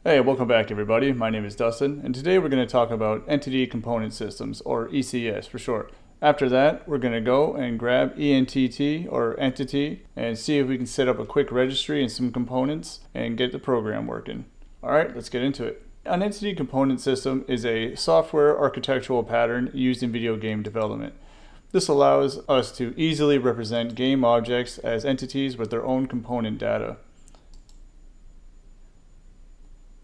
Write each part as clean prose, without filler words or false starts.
Hey, welcome back everybody. My name is Dustin, and today we're going to talk about Entity Component Systems, or ECS for short. After that, we're going to go and grab EnTT, or Entity, and see if we can set up a quick registry and some components and get the program working. Alright, let's get into it. An Entity Component System is a software architectural pattern used in video game development. This allows us to easily represent game objects as entities with their own component data.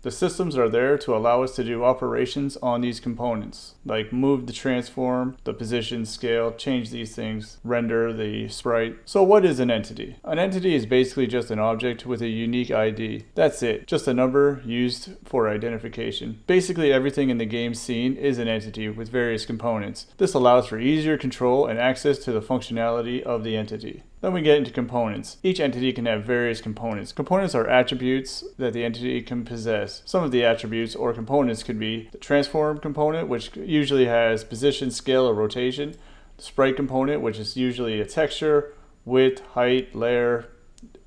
The systems are there to allow us to do operations on these components, like move the transform, the position, scale, change these things, render the sprite. So what is an entity? An entity is basically just an object with a unique ID. That's it, just a number used for identification. Basically everything in the game scene is an entity with various components. This allows for easier control and access to the functionality of the entity. Then we get into components. Each entity can have various components. Components are attributes that the entity can possess. Some of the attributes or components could be the transform component, which usually has position, scale, or rotation. The sprite component, which is usually a texture, width, height, layer,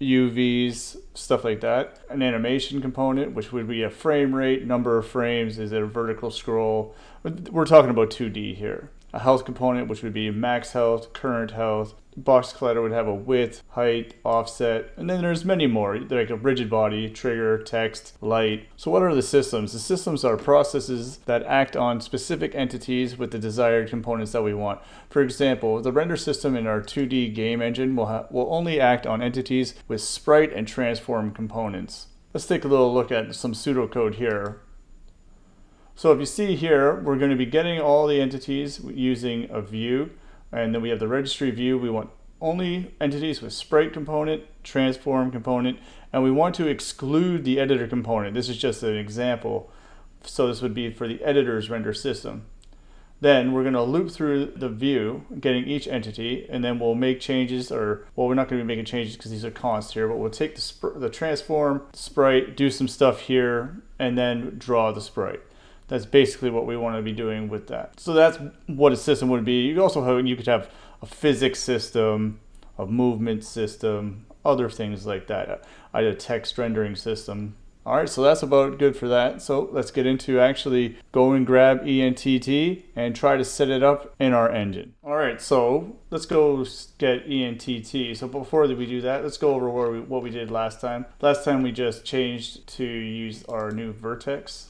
UVs, stuff like that. An animation component, which would be a frame rate, number of frames, is it a vertical scroll? We're talking about 2D here. A health component, which would be max health, current health. Box collider would have a width, height, offset, and then there's many more, like a rigid body, trigger, text, light. So what are the systems? The systems are processes that act on specific entities with the desired components that we want. For example, the render system in our 2D game engine will only act on entities with sprite and transform components. Let's take a little look at some pseudocode here. So if you see here, we're going to be getting all the entities using a view. And then we have the registry view. We want only entities with sprite component, transform component, and we want to exclude the editor component. This is just an example. So this would be for the editor's render system. Then we're going to loop through the view, getting each entity, and then we'll make changes, or, well, we're not going to be making changes because these are const here, but we'll take the transform, sprite, do some stuff here, and then draw the sprite. That's basically what we want to be doing with that. So that's what a system would be. You could have a physics system, a movement system, other things like that. I had a text rendering system. All right, so that's about good for that. So let's get into actually go and grab EnTT and try to set it up in our engine. All right, so let's go get EnTT. So before we do that, let's go over what we did last time. Last time we just changed to use our new vertex.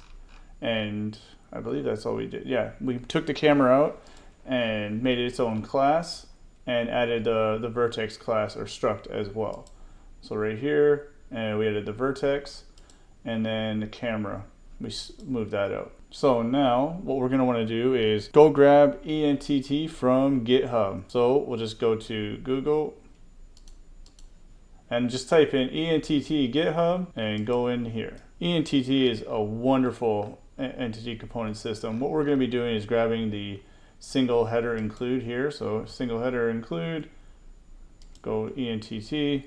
And I believe that's all we did. Yeah, we took the camera out and made it its own class and added the vertex class or struct as well. So right here, and we added the vertex and then the camera. We moved that out. So now what we're going to want to do is go grab EnTT from GitHub. So we'll just go to Google and just type in EnTT GitHub and go in here. EnTT is a wonderful entity component system. What we're going to be doing is grabbing the single header include here. So single header include, go EnTT,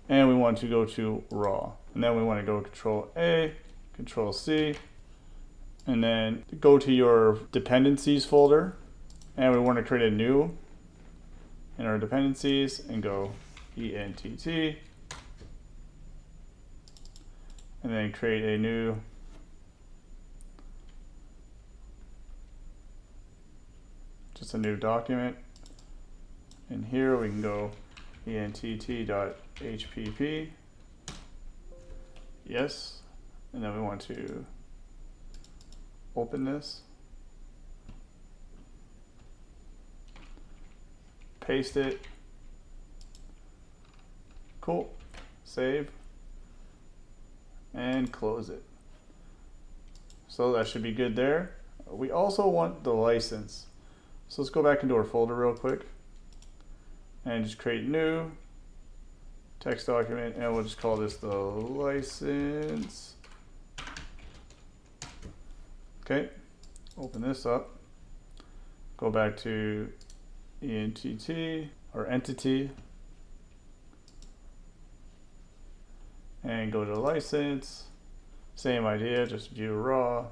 and we want to go to raw. And then we want to go Control A, Control C, and then go to your dependencies folder. And we want to create a new in our dependencies and go EnTT. And then create a new document. And here we can go EnTT.hpp. Yes. And then we want to open this. Paste it. Cool. Save. And close it. So that should be good there. We also want the license. So let's go back into our folder real quick and just create new text document, and we'll just call this the license. Okay, open this up, go back to EnTT or entity and go to license. Same idea, just view raw,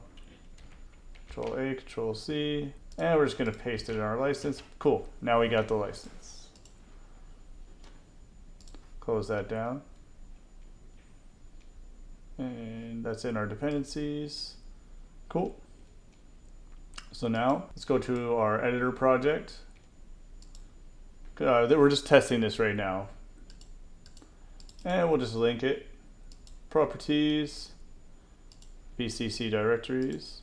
Control A, Control C. And we're just going to paste it in our license. Cool. Now we got the license. Close that down. And that's in our dependencies. Cool. So now let's go to our editor project. We're just testing this right now. And we'll just link it. Properties, VCC directories.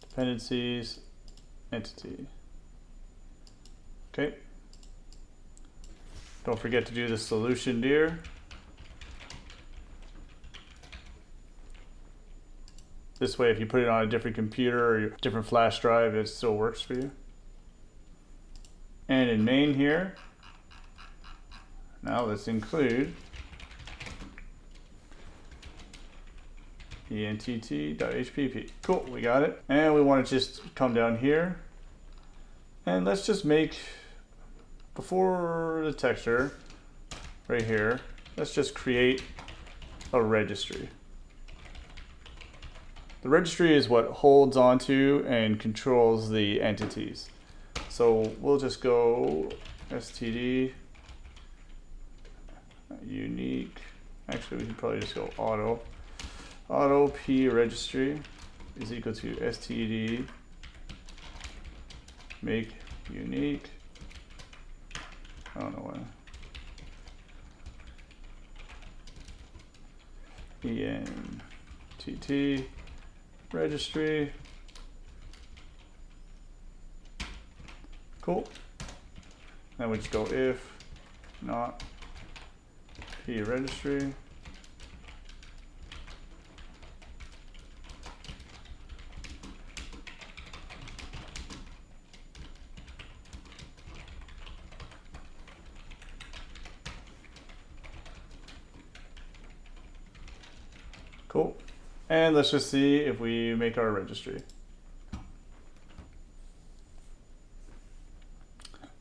Dependencies, entity. Okay. Don't forget to do the solution dir. This way, if you put it on a different computer or a different flash drive, it still works for you. And in main here, now let's include EnTT.hpp. Cool, we got it. And we want to just come down here and let's just make, before the texture, right here, let's just create a registry. The registry is what holds onto and controls the entities. So we'll just go std unique. Actually, we can probably just go auto p registry is equal to std make unique. I don't know why. EnTT registry. Cool. Then we just go if not p registry. Cool. And let's just see if we make our registry.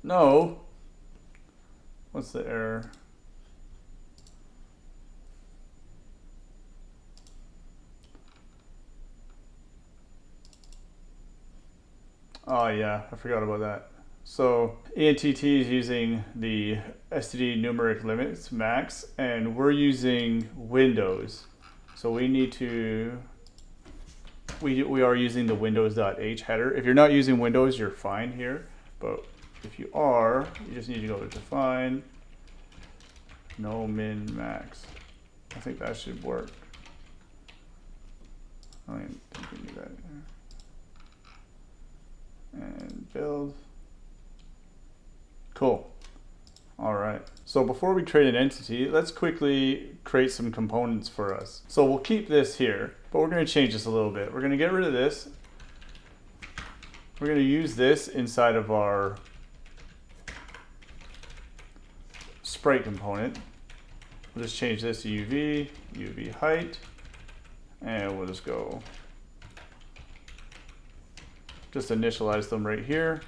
No. What's the error? Oh yeah, I forgot about that. So EnTT is using the std numeric limits max, and we're using Windows. So we need to, we are using the windows.h header. If you're not using Windows, you're fine here. But if you are, you just need to go to define no min max. I think that should work. I mean, we can do that here. And build. Cool. All right. So before we create an entity, let's quickly create some components for us. So we'll keep this here, but we're going to change this a little bit. We're going to get rid of this. We're going to use this inside of our sprite component. We'll just change this to UV height, and we'll just go, just initialize them right here.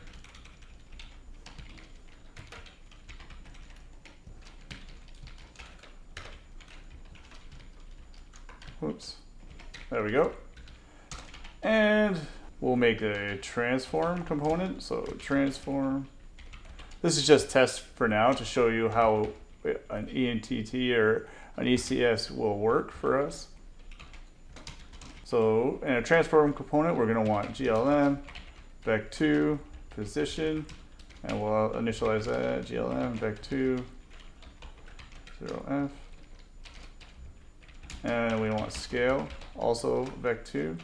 Whoops, there we go. And we'll make a transform component. So transform, this is just test for now to show you how an EnTT or an ECS will work for us. So in a transform component, we're going to want GLM, vec2, position, and we'll initialize that, GLM, vec2, 0f. And we want scale, also vec2.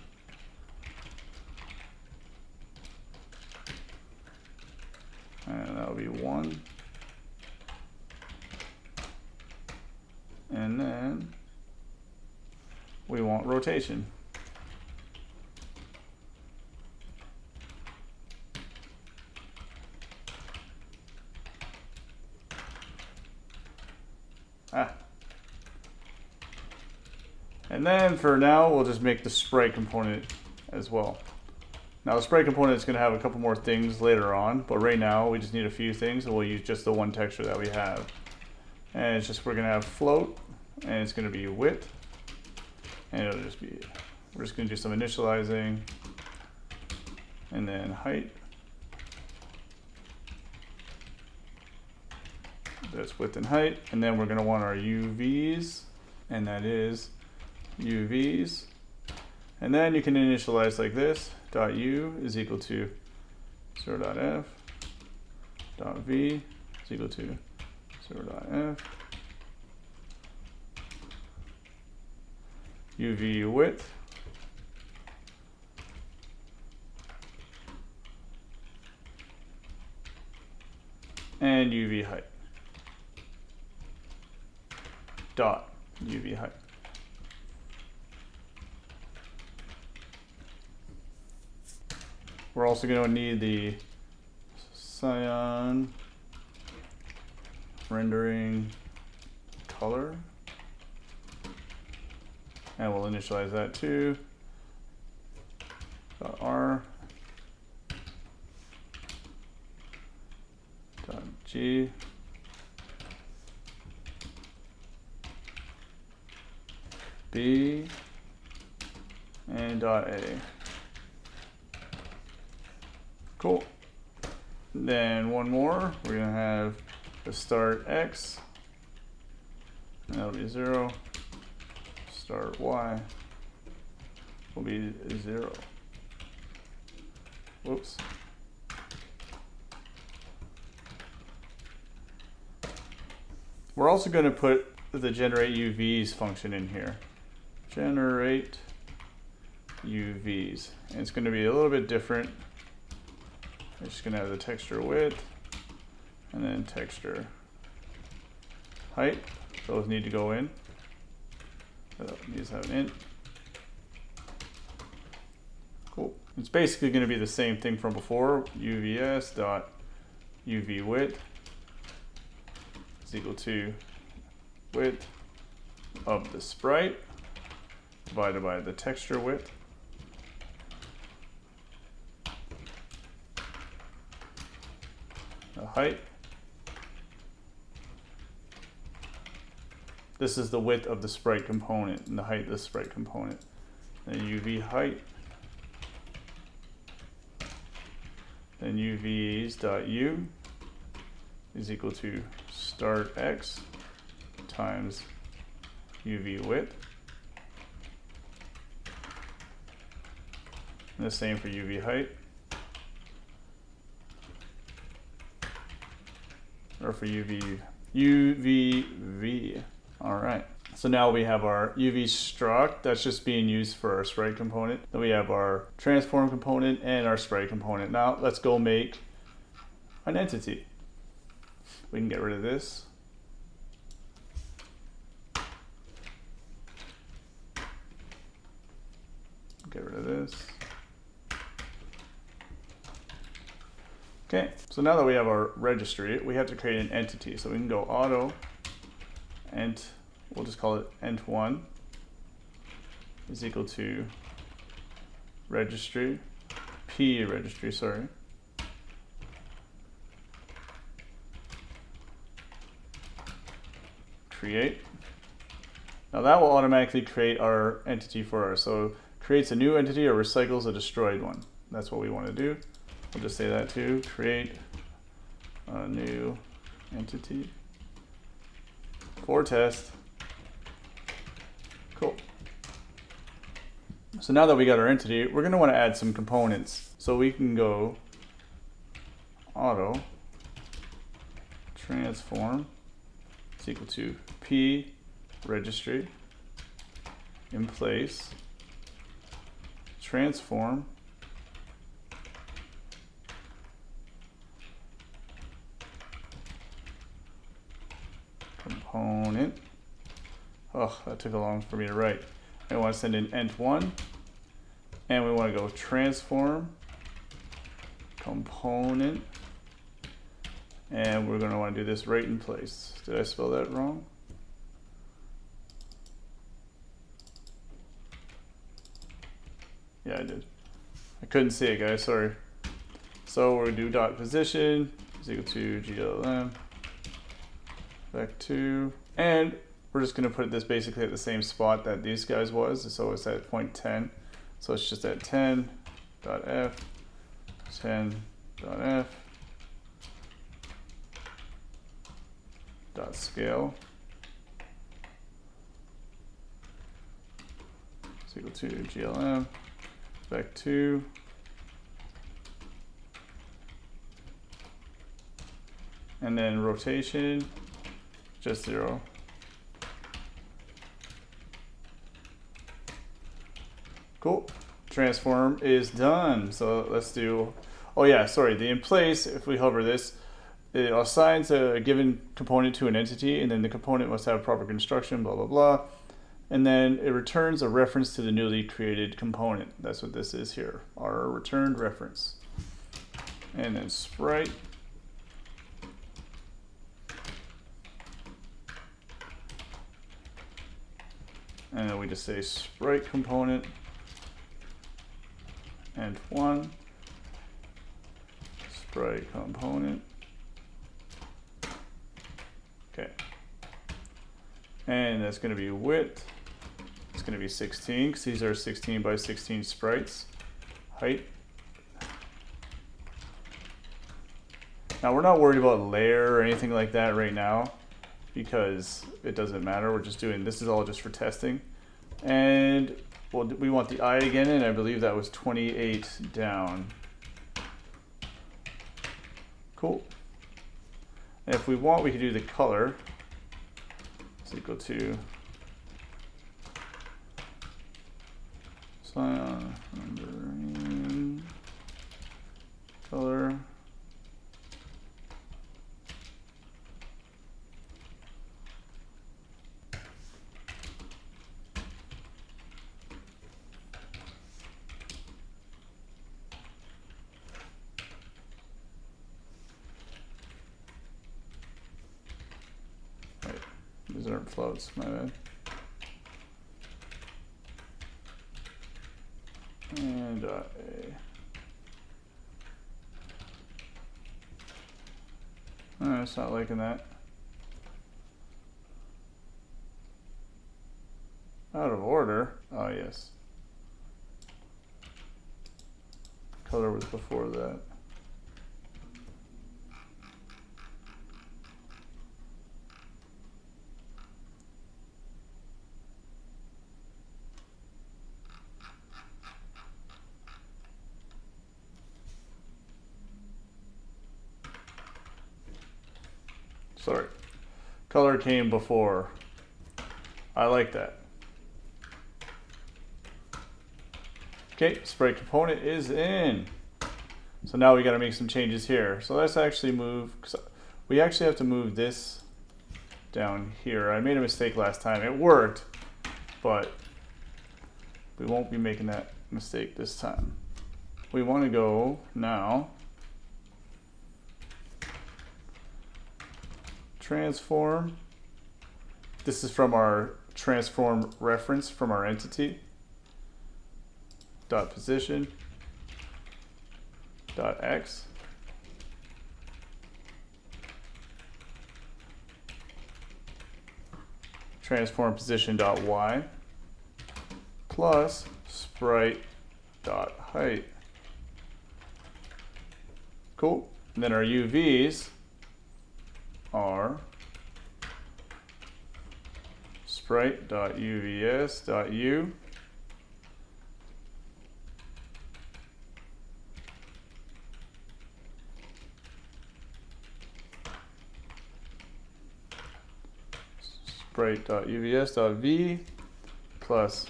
And that'll be 1. And then we want rotation. And then for now, we'll just make the sprite component as well. Now the sprite component is going to have a couple more things later on, but right now we just need a few things, and we'll use just the one texture that we have. And it's just, we're going to have float, and it's going to be width, and it'll just be, we're just going to do some initializing, and then height. That's width and height. And then we're going to want our UVs, and that is UVs. And then you can initialize like this. Dot U is equal to 0.f. Dot V is equal to 0.f. UV width. And UV height. Dot UV height. We're also going to need the Scion rendering color. And we'll initialize that too. .r. .g. B. And .a. Cool. Then one more, we're going to have the start X, and that'll be 0. Start Y will be 0. Whoops. We're also going to put the generate UVs function in here. Generate UVs. And it's going to be a little bit different. It's just going to have the texture width and then texture height. Those need to go in. These have an int. Cool. It's basically going to be the same thing from before. UVS dot UV width is equal to width of the sprite divided by the texture width. The height. This is the width of the sprite component and the height of the sprite component. Then UV height. Then UVs.u is equal to start X times UV width. And the same for UV height. Or for UVV. All right. So now we have our UV struct that's just being used for our sprite component. Then we have our transform component and our sprite component. Now let's go make an entity. We can get rid of this. Get rid of this. Okay, so now that we have our registry, we have to create an entity. So we can go auto ent, we'll just call it ent1 is equal to registry, p registry, sorry. Create. Now that will automatically create our entity for us. So creates a new entity or recycles a destroyed one. That's what we want to do. We'll just say that too. Create a new entity for test. Cool. So now that we got our entity, we're going to want to add some components. So we can go auto transform is equal to p registry in place transform component. Oh, that took a long for me to write. I want to send in ent1 and we want to go transform component and we're going to want to do this right in place. Did I spell that wrong? Yeah, I did. I couldn't see it, guys, sorry. So we're going to do dot position is equal to glm vec2 and we're just going to put this basically at the same spot that these guys was, so it's at point 10. So it's just at 10.f, 10.f, dot scale is equal to glm vec2 and then rotation just 0. Cool. Transform is done. So let's do, oh yeah, sorry, the in place, if we hover this, it assigns a given component to an entity, and then the component must have proper construction, blah, blah, blah. And then it returns a reference to the newly created component. That's what this is here, our returned reference. And then sprite. And then we just say sprite component and one sprite component. Okay. And that's going to be width. It's going to be 16 because these are 16 by 16 sprites. Height. Now we're not worried about layer or anything like that right now, because it doesn't matter. We're just doing, this is all just for testing. And well, we want the I again, and I believe that was 28 down. Cool. And if we want, we can do the color. It's equal to Scion color. These aren't floats, my bad. And A. Oh, it's not liking that. Out of order. Oh, yes. Color was before that. Sorry, color came before. I like that. Okay, sprite component is in. So now we got to make some changes here. So let's actually move, we actually have to move this down here. I made a mistake last time. It worked, but we won't be making that mistake this time. We want to go now transform. This is from our transform reference from our entity. Dot position. Dot x. Transform position dot y plus sprite dot height. Cool. And then our UVs are sprite.uvs.u sprite.uvs.v plus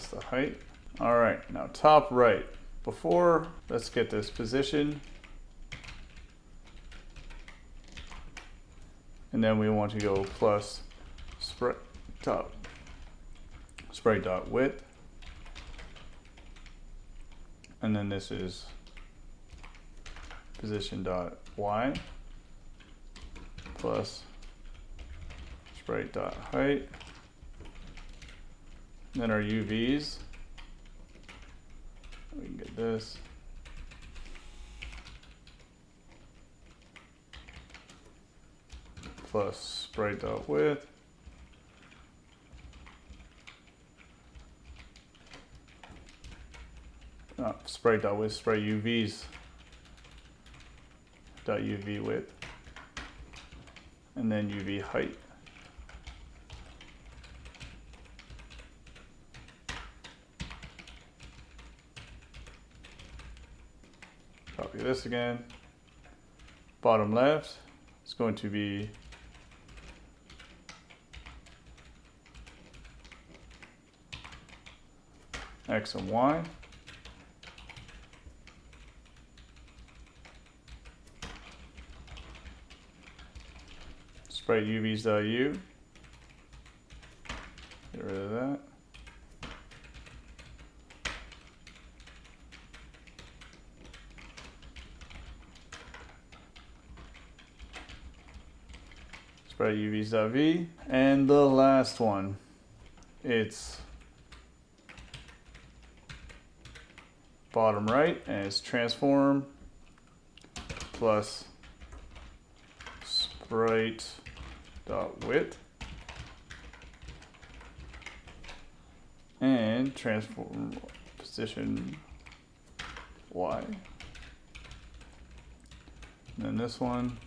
the height. All right, now top right. Before, let's get this position. And then we want to go plus sprite.width. And then this is position.y plus sprite.height. And then our UVs. We can get this. Plus sprite.width. sprite.width, sprite UVs .UV width, and then UV height. Copy this again. Bottom left is going to be X and Y. Sprite UVs.U. Get rid of that. Sprite UVs.V. And the last one, it's bottom right, and it's transform plus sprite.width and transform position Y. And then this one,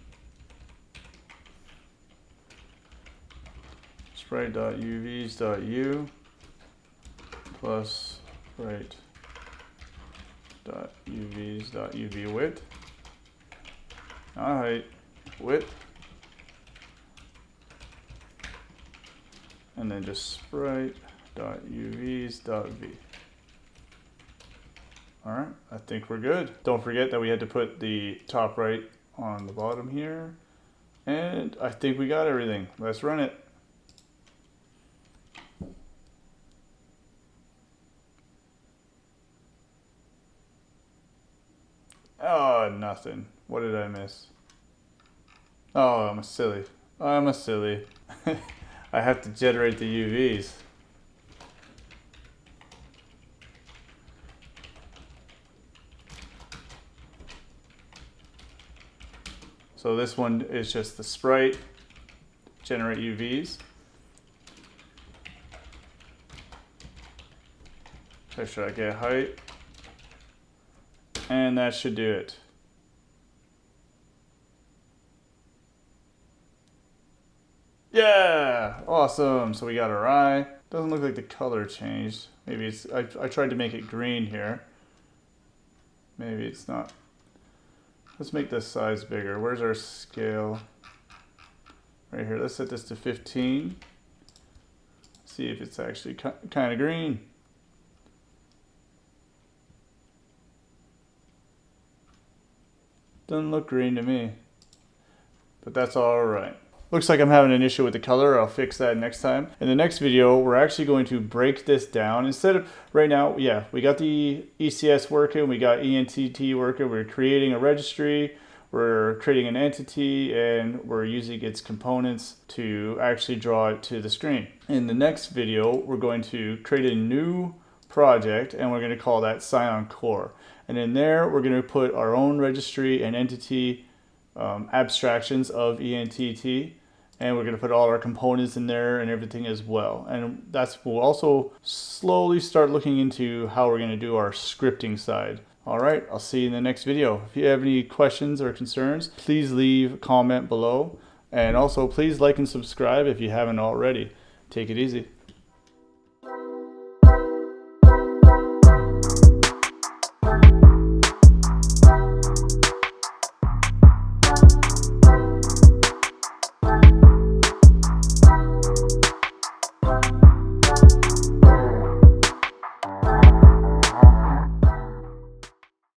sprite.uvs.u plus sprite.uvs.uv width, height, width, and then just sprite.uvs.v. All right, I think we're good. Don't forget that we had to put the top right on the bottom here, and I think we got everything. Let's run it. Oh, nothing. What did I miss? Oh, I'm a silly. I'm a silly. I have to generate the UVs. So this one is just the sprite, generate UVs. So should I get height? And that should do it. Yeah, awesome. So we got our eye. Doesn't look like the color changed. Maybe it's, I tried to make it green here. Maybe it's not. Let's make this size bigger. Where's our scale? Right here, let's set this to 15. See if it's actually kind of green. Doesn't look green to me, but that's all right. Looks like I'm having an issue with the color. I'll fix that next time. In the next video, we're actually going to break this down. Instead of right now, yeah, we got the ECS working, we got EnTT working, we're creating a registry, we're creating an entity, and we're using its components to actually draw it to the screen. In the next video, we're going to create a new project, and we're going to call that Scion Core. And in there, we're going to put our own registry and entity abstractions of EnTT, and we're going to put all our components in there and everything as well. And we'll also slowly start looking into how we're going to do our scripting side. All right, I'll see you in the next video. If you have any questions or concerns, please leave a comment below. And also, please like and subscribe if you haven't already. Take it easy.